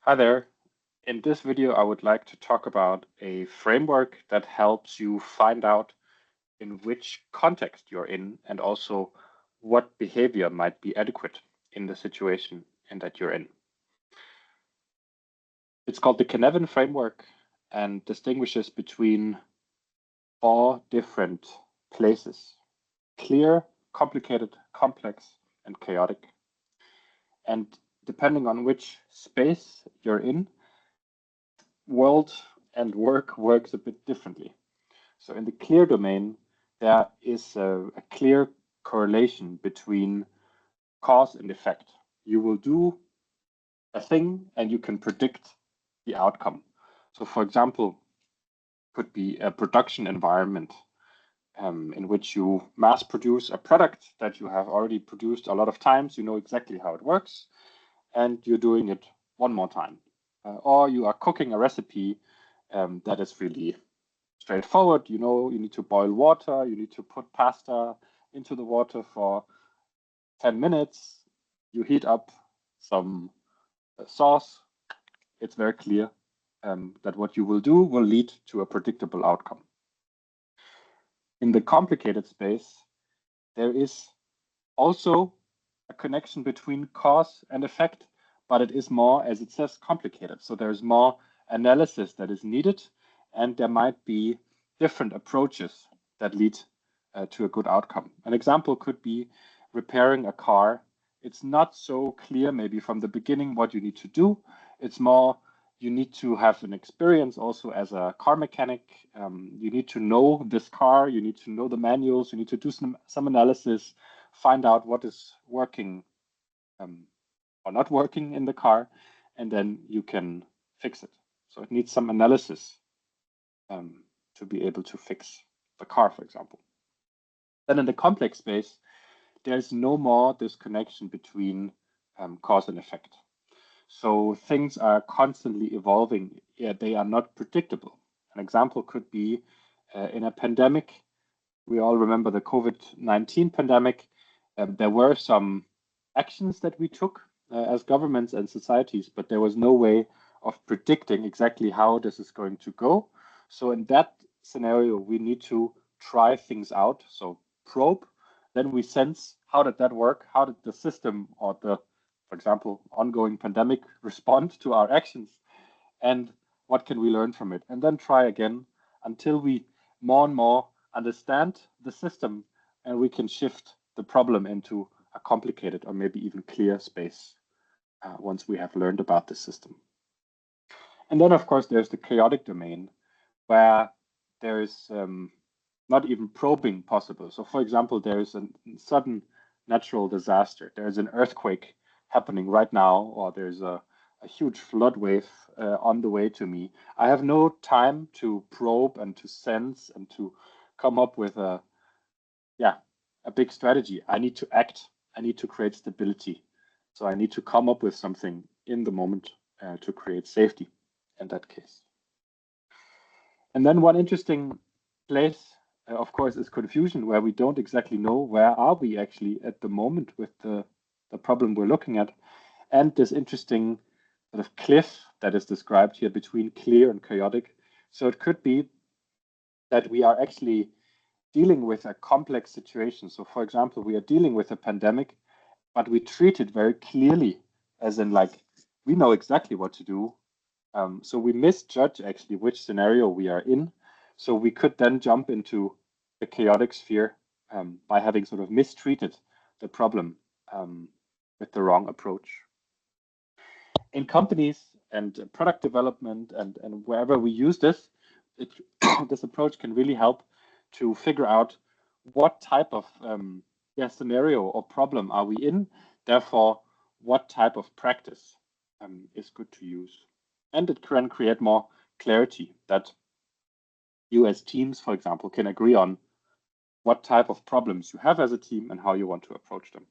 Hi there. In this video, I would like to talk about a framework that helps you find out in which context you're in and also what behavior might be adequate in the situation and that you're in. It's called the Cynefin Framework and distinguishes between 4 different places: clear, complicated, complex, and chaotic. And depending on which space you're in, world and work works a bit differently. So in the clear domain, there is a clear correlation between cause and effect. You will do a thing and you can predict the outcome. So for example, could be a production environment in which you mass produce a product that you have already produced a lot of times. You know exactly how it works and you're doing it one more time. Or you are cooking a recipe that is really straightforward. You know, you need to boil water, you need to put pasta into the water for 10 minutes, you heat up some sauce. It's very clear that what you will do will lead to a predictable outcome. In the complicated space, there is also a connection between cause and effect, but it is more, as it says, complicated. So there's more analysis that is needed, and there might be different approaches that lead to a good outcome. An example could be repairing a car. It's not so clear maybe from the beginning what you need to do. It's more you need to have an experience also as a car mechanic. You need to know this car, you need to know the manuals, you need to do some analysis, find out what is working or not working in the car, and then you can fix it. So it needs some analysis to be able to fix the car, for example. Then in the complex space, there's no more this connection between cause and effect. So things are constantly evolving. They are not predictable. An example could be in a pandemic. We all remember the COVID-19 pandemic. There were some actions that we took as governments and societies, but there was no way of predicting exactly how this is going to go. So in that scenario, we need to try things out. So probe, then we sense how did that work? How did the system or the, for example, ongoing pandemic respond to our actions? And what can we learn from it? And then try again until we more and more understand the system and we can shift the problem into a complicated or maybe even clear space once we have learned about the system. And then, of course, there's the chaotic domain where there is not even probing possible. So, for example, there is a sudden natural disaster. There is an earthquake happening right now, or there's a huge flood wave on the way to me. I have no time to probe and to sense and to come up with a big strategy. I need to act. I need to create stability. So I need to come up with something in the moment to create safety in that case. And then one interesting place, of course, is confusion, where we don't exactly know where are we actually at the moment with the problem we're looking at. And this interesting sort of cliff that is described here between clear and chaotic. So it could be that we are actually dealing with a complex situation. So for example, we are dealing with a pandemic, but we treat it very clearly, as in like, we know exactly what to do. So we misjudge actually which scenario we are in. So we could then jump into the chaotic sphere by having sort of mistreated the problem with the wrong approach. In companies and product development and wherever we use this, this approach can really help to figure out what type of scenario or problem are we in, therefore what type of practice is good to use. And it can create more clarity that you as teams, for example, can agree on what type of problems you have as a team and how you want to approach them.